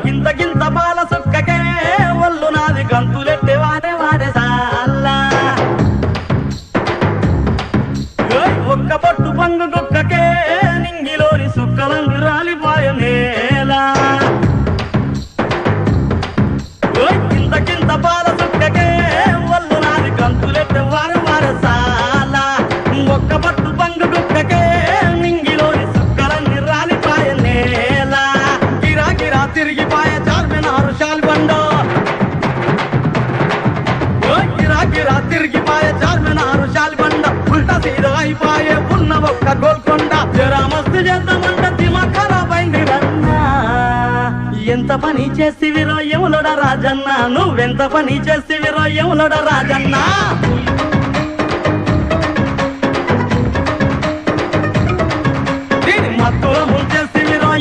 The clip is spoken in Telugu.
గింత గింత పాల సుక్కకే ఒళ్ళు నాది గంతులెట్టే వాడే వాడే సాల్లా ఒక్క పొట్టు పంగు కుక్కకే నింగిలోని సుక్కలంగు రాలిపాయనేలా గింత గింత పాల సుక్కకే ఒళ్ళు నాది గంతులెట్టే వాడే వాడే సాల్లా ఒక్క పొట్టు పంగు కుక్కకే నింగిలోని సుక్కలన్నీ రాలిపాయనేలా గిరా గిరా తిరిగిపాయ చార్మినారు శాల్బండో గిరా గిరా తిరిగిపాయ చార్మినారు శాల్బండ ఉల్టా సీదా అయిపాయే ఉన్న ఒక్క గోల్కొండ జరా మస్తు చేద్దామంట దిమా ఖరాబ్ అయింది రన్నా ఎంత పని చేసివిరో యములోడ రాజన్న నువ్వెంత పని చేసివిరో యములోడ రాజన్న